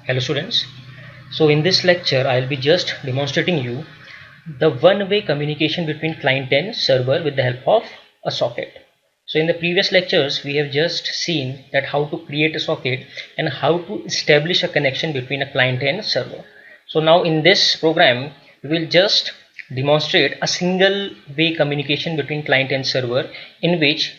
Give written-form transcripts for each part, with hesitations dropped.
Hello students. So in this lecture I'll be just demonstrating you the one-way communication between client and server with the help of a socket. So in the previous lectures we have just seen that how to create a socket and how to establish a connection between a client and server. So now in this program we will just demonstrate a single way communication between client and server, in which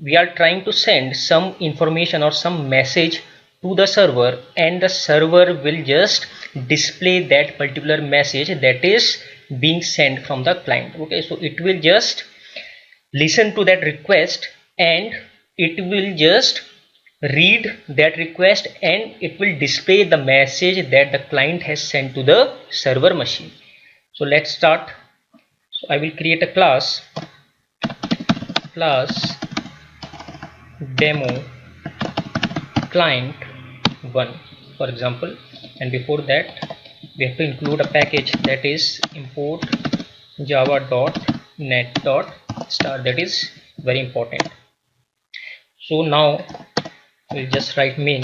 we are trying to send some information or some message to the server, and the server will just display that particular message that is being sent from the client. Okay, so it will just listen to that request and it will just read that request and it will display the message that the client has sent to the server machine. So let's start. So I will create a class demo client 1, for example, and before that we have to include a package, that is import java.net.star. That is very important. So now we'll just write main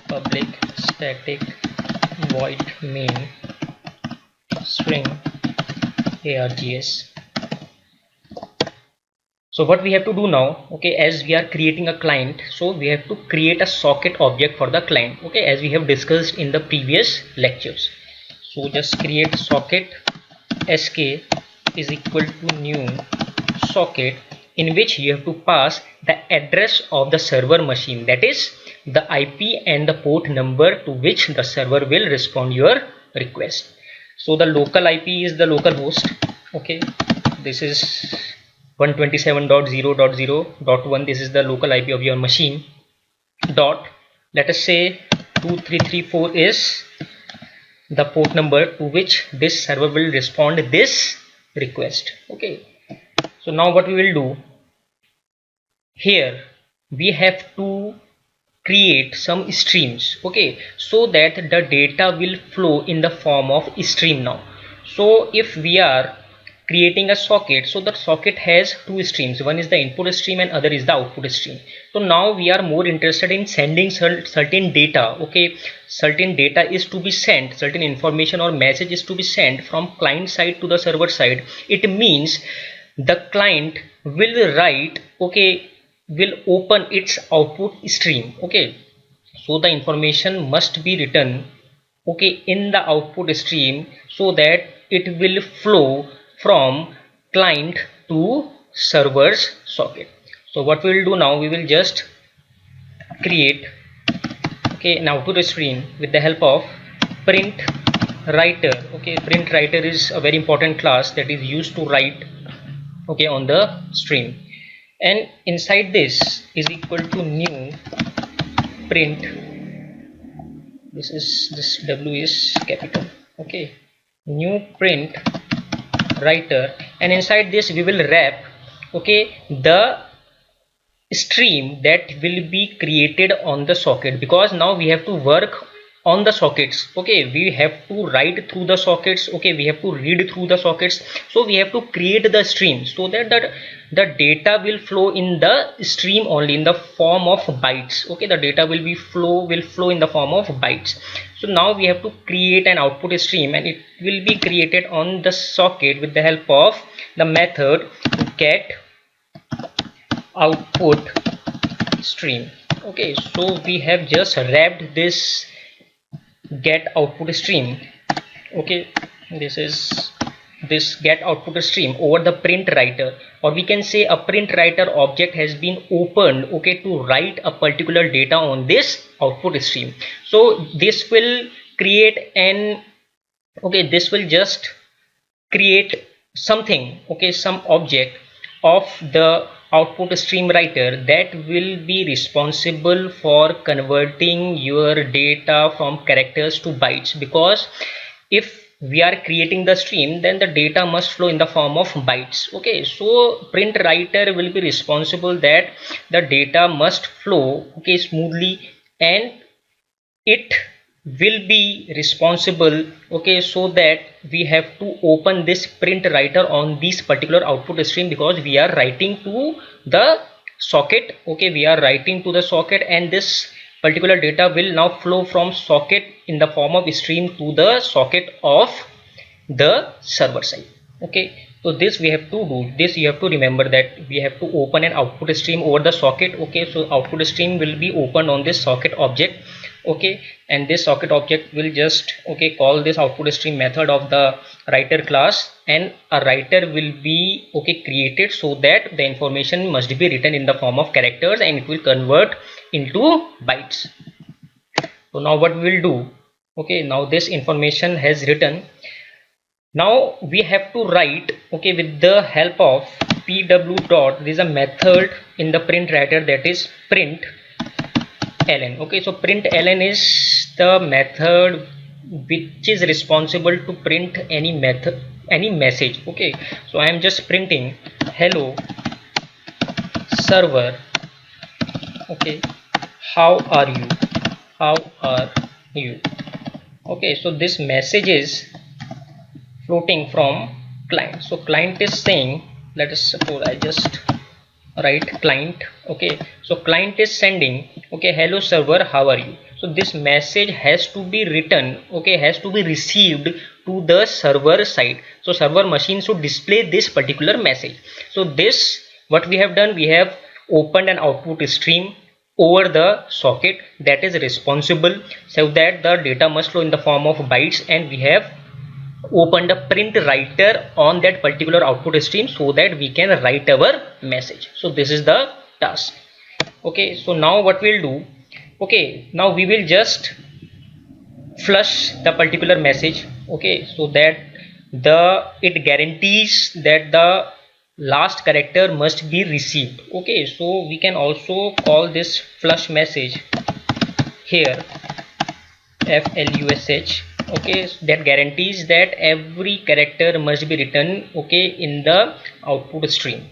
public static void main string args. So what we have to do now, okay, as we are creating a client, so we have to create a socket object for the client, okay, as we have discussed in the previous lectures. So just create socket sk is equal to new socket, in which you have to pass the address of the server machine, that is the IP and the port number to which the server will respond your request. So the local IP is the local host, okay, this is 127.0.0.1. this is the local IP of your machine. Dot, let us say 2334 is the port number to which this server will respond this request. Okay, so now what we will do here, we have to create some streams, okay, so that the data will flow in the form of stream. Now, so if we are creating a socket, so the socket has two streams, one is the input stream and other is the output stream. So now we are more interested in sending certain data, okay, certain data is to be sent, certain information or message is to be sent from client side to the server side. It means the client will write, okay, will open its output stream, okay, so the information must be written, okay, in the output stream, so that it will flow from client to server's socket. So what we will do now, we will just create, okay, an output stream with the help of print writer. Okay, print writer is a very important class that is used to write, okay, on the stream, and inside this is equal to new print, this w is capital, okay, new print writer, and inside this we will wrap, okay, the stream that will be created on the socket, because now we have to work on the sockets, okay, we have to write through the sockets, okay, we have to read through the sockets. So we have to create the stream so that the data will flow in the stream only in the form of bytes, okay, the data will flow in the form of bytes. So now we have to create an output stream, and it will be created on the socket with the help of the method get output stream. Okay, so we have just wrapped this get output stream, okay, this is this get output stream over the print writer, or we can say a print writer object has been opened, okay, to write a particular data on this output stream. So this will create an, okay, this will just create something, okay, some object of the output stream writer that will be responsible for converting your data from characters to bytes, because if we are creating the stream, then the data must flow in the form of bytes. Okay, so print writer will be responsible that the data must flow, okay, smoothly, and it will be responsible, okay, so that we have to open this print writer on this particular output stream, because we are writing to the socket, okay, we are writing to the socket, and this particular data will now flow from socket in the form of stream to the socket of the server side. Okay, so this we have to do this. You have to remember that we have to open an output stream over the socket. Okay, so output stream will be opened on this socket object. Okay, and this socket object will just call this output stream method of the writer class, and a writer will be created so that the information must be written in the form of characters and it will convert into bytes. So now what we will do, now this information has written. Now we have to write with the help of pw dot, there is a method in the print writer, that is print ln. So print ln is the method which is responsible to print any message. So I am just printing hello server, how are you. So this message is floating from client. So client is saying, let us suppose I just write client. So client is sending hello server, how are you. So this message has to be written, has to be received to the server side. So server machine should display this particular message. So this, what we have done, we have opened an output stream over the socket that is responsible so that the data must flow in the form of bytes, and we have opened a print writer on that particular output stream so that we can write our message. So this is the task. So now what we'll do, now we will just flush the particular message, so that it guarantees that the last character must be received. So we can also call this flush message here flush. That guarantees that every character must be written in the output stream.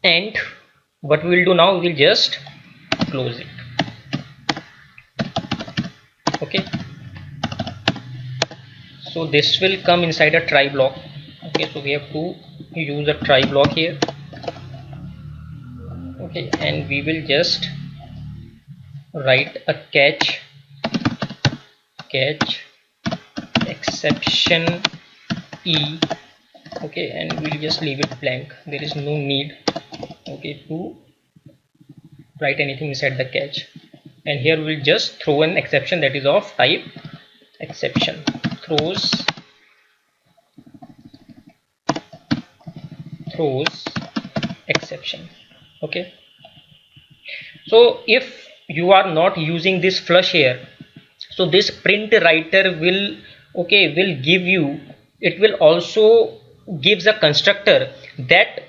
And what we will do now, we will just close it. So this will come inside a try block. So we have to use a try block here. And we will just write a catch exception e, and we'll just leave it blank. There is no need to write anything inside the catch, and here we'll just throw an exception that is of type exception, throws exception. So if you are not using this flush here, so this print writer will give you, it will also gives a constructor that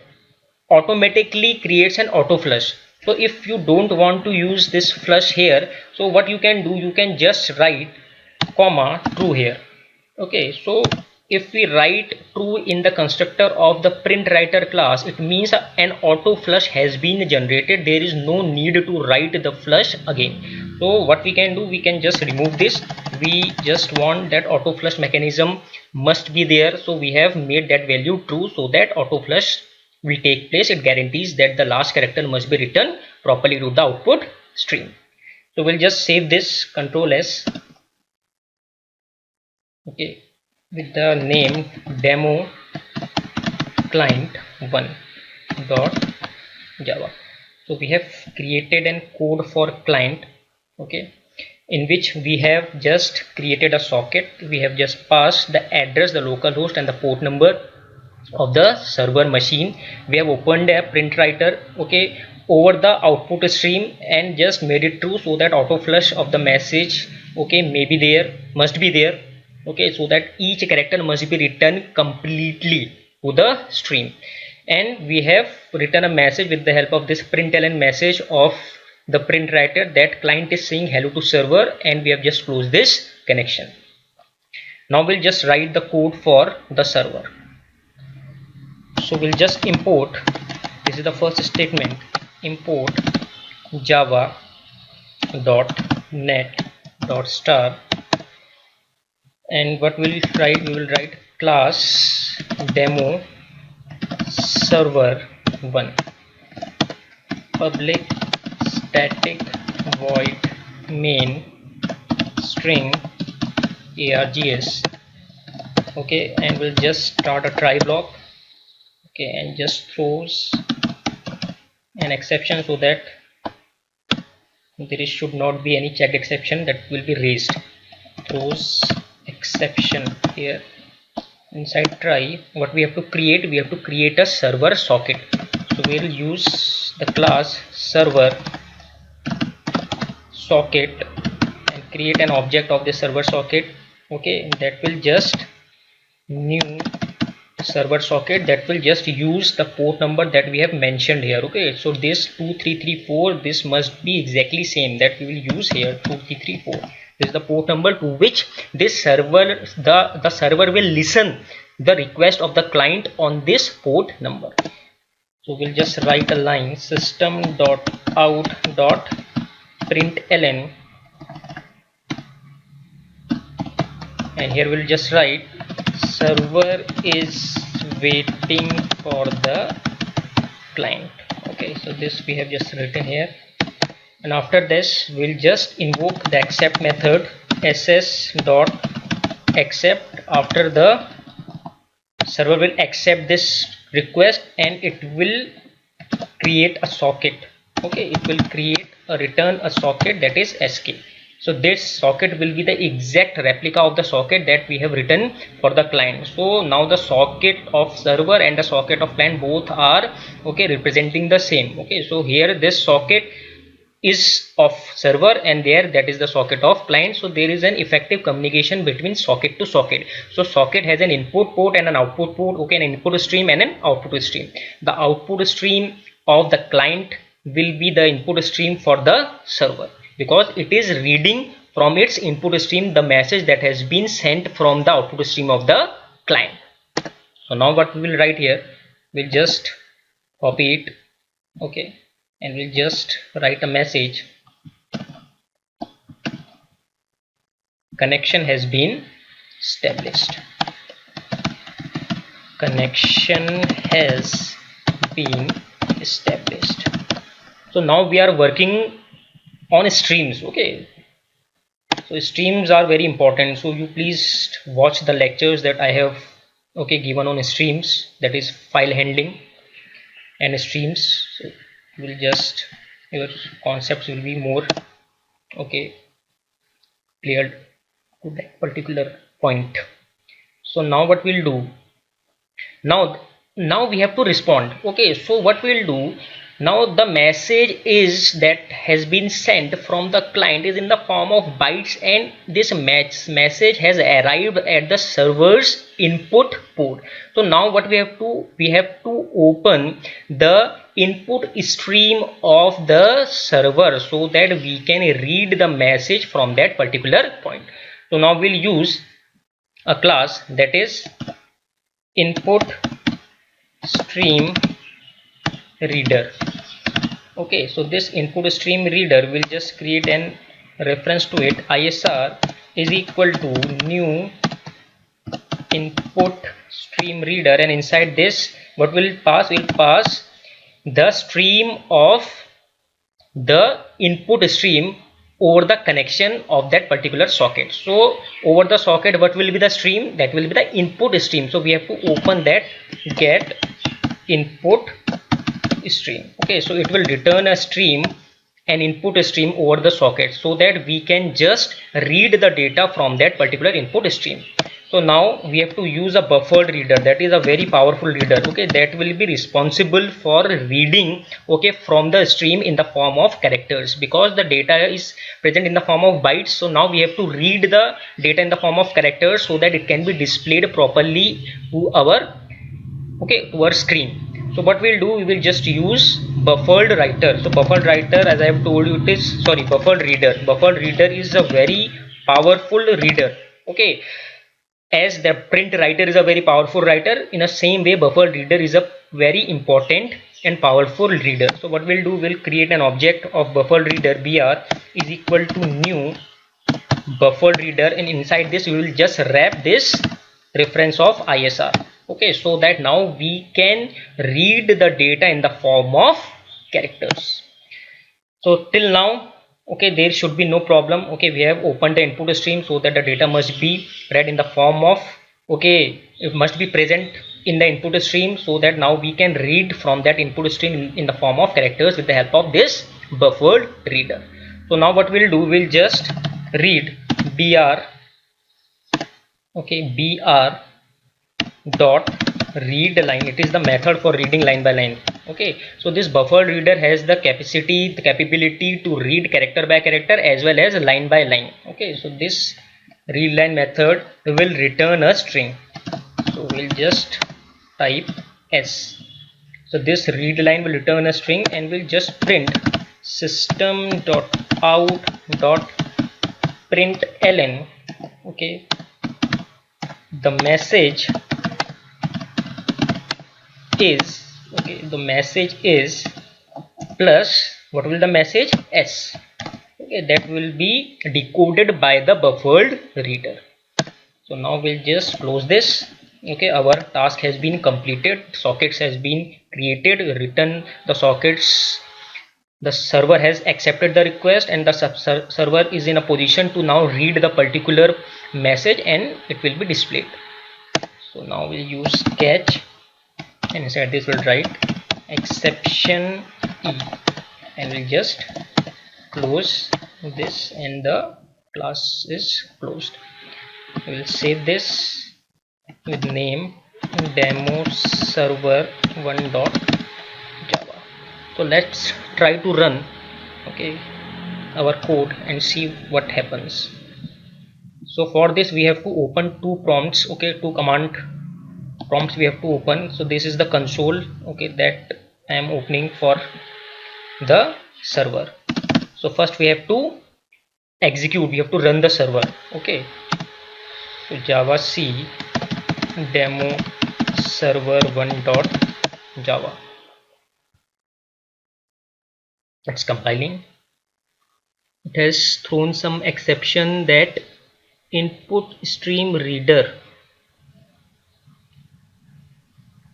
automatically creates an auto flush. So if you don't want to use this flush here, so what you can do, you can just write comma true here. So if we write true in the constructor of the print writer class, it means an auto flush has been generated. There is no need to write the flush again. So what we can do, we can just remove this. We just want that auto flush mechanism must be there, so we have made that value true so that auto flush will take place. It guarantees that the last character must be written properly to the output stream. So we'll just save this, Control S, with the name demo client 1.java. So we have created an code for client, in which we have just created a socket. We have just passed the address, the local host, and the port number of the server machine. We have opened a print writer over the output stream and just made it true so that auto flush of the message must be there, so that each character must be written completely to the stream. And we have written a message with the help of this println message of the print writer that client is saying hello to server, and we have just closed this connection. Now we'll just write the code for the server. So we'll just import, this is the first statement, import java.net.star, and what will we write? We will write class demo server 1 public static void main string args. Okay, and we'll just start a try block. Okay, and just throws an exception so that there should not be any checked exception that will be raised. Throws exception here. Inside try, what we have to create, we have to create a server socket. So we'll use the class server socket and create an object of the server socket. Okay, that will just new server socket that will just use the port number that we have mentioned here. Okay, so this 2334, this must be exactly same that we will use here. 2334, this is the port number to which this server, the server will listen the request of the client on this port number. So we'll just write a line system.out.println, and here we'll just write server is waiting for the client. Okay, so this we have just written here, and after this we'll just invoke the accept method ss.accept. After the server will accept this request and it will create a socket. Okay, it will create a return a socket that is sk. So this socket will be the exact replica of the socket that we have written for the client. So now the socket of server and the socket of client both are okay representing the same. Okay, so here this socket is of server and there that is the socket of client. So there is an effective communication between socket to socket. So socket has an input port and an output port. Okay, an input stream and an output stream. The output stream of the client will be the input stream for the server, because it is reading from its input stream the message that has been sent from the output stream of the client. So now what we will write here, we'll just copy it. Okay, and we'll just write a message, connection has been established. Connection has been established. So now we are working on streams. Okay, so streams are very important, so you please watch the lectures that I have okay given on streams, that is file handling and streams. So will just your concepts will be more okay clear to that particular point. So now what we'll do, now we have to respond. Okay, so what we'll do now, the message is that has been sent from the client is in the form of bytes, and this message has arrived at the server's input port. So now what we have to open the input stream of the server so that we can read the message from that particular point. So now we'll use a class that is input stream reader. Okay, so this input stream reader will just create an reference to it. ISR is equal to new input stream reader, and inside this what will pass, will pass the stream of the input stream over the connection of that particular socket. So over the socket what will be the stream, that will be the input stream. So we have to open that get input stream. Okay, so it will return a stream, an input stream over the socket, so that we can just read the data from that particular input stream. So now we have to use a buffered reader, that is a very powerful reader. Okay, that will be responsible for reading okay from the stream in the form of characters, because the data is present in the form of bytes. So now we have to read the data in the form of characters so that it can be displayed properly to our screen. So what we'll do, we will just use buffered writer. So buffered writer, as I have told you, it is buffered reader. Buffered reader is a very powerful reader. Okay, as the print writer is a very powerful writer, in the same way buffered reader is a very important and powerful reader. So what we'll do, we'll create an object of buffered reader. Br is equal to new buffered reader, and inside this we will just wrap this reference of ISR. Okay, so that now we can read the data in the form of characters. So till now okay, there should be no problem. Okay, we have opened the input stream, so that the data must be read in the form of, okay, it must be present in the input stream, so that now we can read from that input stream in the form of characters with the help of this buffered reader. So now what we'll do, we'll just read br, okay, br dot read line. It is the method for reading line by line. Okay, so this buffered reader has the capability to read character by character as well as line by line. Okay, so this read line method will return a string. So we'll just type s. So this read line will return a string, and we'll just print system.out.println. okay, the message is, okay, the message is plus, what will the message, s. Okay, that will be decoded by the buffered reader. So now we'll just close this. Okay, our task has been completed, sockets has been created, written the sockets, the server has accepted the request, and the server is in a position to now read the particular message, and it will be displayed. So now we'll use catch, and inside this we'll write exception e, and we'll just close this, and the class is closed. We'll save this with name demo server1.java. So let's try to run, okay, our code and see what happens. So for this we have to open two prompts, okay, two command prompts we have to open. So this is the console, okay, that I am opening for the server. So first we have to execute, we have to run the server. Okay, so java c demo server1.java. It's compiling. It has thrown some exception that input stream reader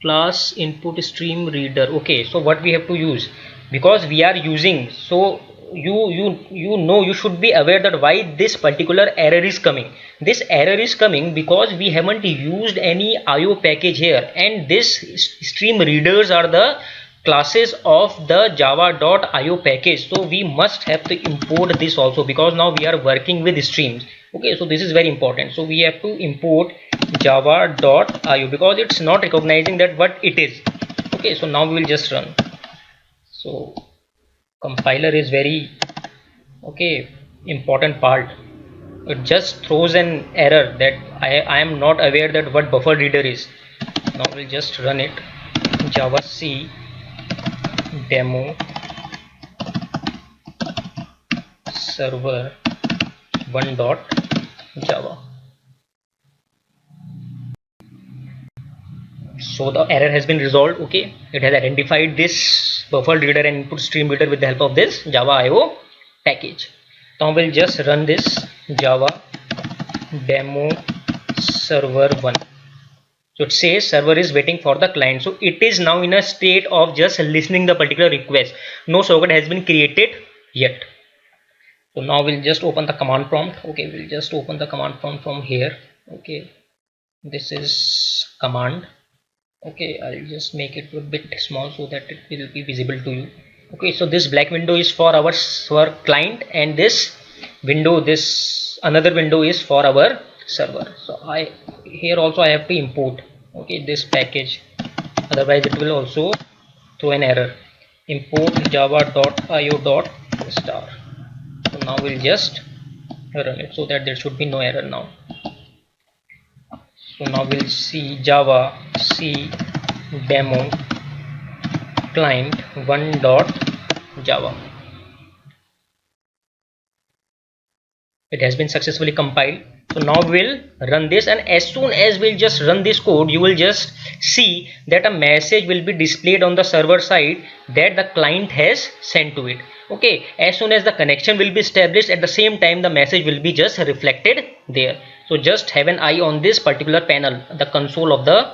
class input stream reader. Okay, so what we have to use, because we are using, so you should be aware that why this particular error is coming. This error is coming because we haven't used any IO package here, and this stream readers are the classes of the java.io package. So we must have to import this also, because now we are working with streams. Okay, so this is very important. So we have to import java.io because it's not recognizing that what it is. Okay, so now we will just run. So compiler is very, okay, important part. It just throws an error that I am not aware that what buffer reader is. Now we'll just run it. Java C demo server 1.java. So the error has been resolved. Okay, it has identified this buffer reader and input stream reader with the help of this java io package. Now we'll just run this java demo server 1. So it says server is waiting for the client. So it is now in a state of just listening the particular request. No socket has been created yet. So now we'll just open the command prompt. Okay, we'll just open the command prompt from here. Okay, this is command. Okay, I'll just make it a bit small so that it will be visible to you. Okay, so this black window is for our client, and this window, this another window is for our server. So here also I have to import, okay, this package, otherwise it will also throw an error. Import java.io.star. So now we'll just run it so that there should be no error now. So now we'll see java c demo client 1.java. It has been successfully compiled. So now we'll run this, and as soon as we'll just run this code, you will just see that a message will be displayed on the server side that the client has sent to it. Okay, as soon as the connection will be established, at the same time the message will be just reflected there. So just have an eye on this particular panel, the console of the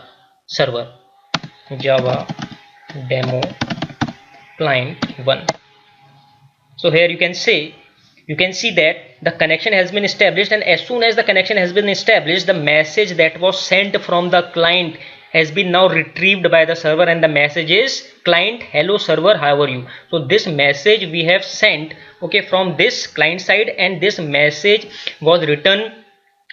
server. Java demo client 1. So here you can say you can see that the connection has been established, and as soon as the connection has been established, the message that was sent from the client has been now retrieved by the server, and the message is client hello server, how are you. So this message we have sent, okay, from this client side, and this message was written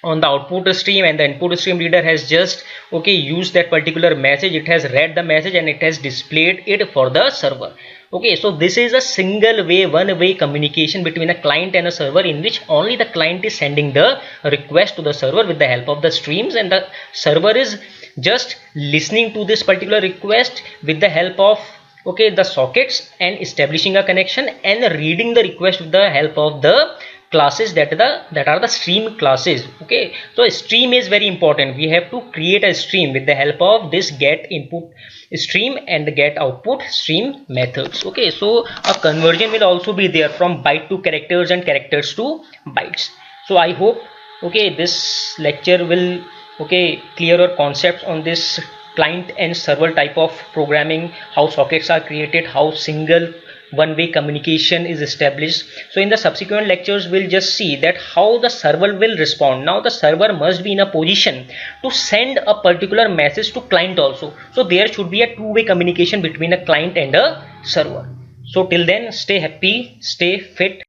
on the output stream, and the input stream reader has just, okay, used that particular message. It has read the message and it has displayed it for the server. Okay, so this is a single way, one way communication between a client and a server, in which only the client is sending the request to the server with the help of the streams, and the server is just listening to this particular request with the help of, okay, the sockets, and establishing a connection and reading the request with the help of the classes that are the stream classes. Okay, so a stream is very important. We have to create a stream with the help of this get input stream and the get output stream methods. Okay, so a conversion will also be there from byte to characters and characters to bytes. So I hope, okay, this lecture will, okay, clear your concepts on this client and server type of programming, how sockets are created, how single one way communication is established. So in the subsequent lectures we'll just see that how the server will respond. Now the server must be in a position to send a particular message to client also. So there should be a two-way communication between a client and a server. So till then, stay happy, stay fit.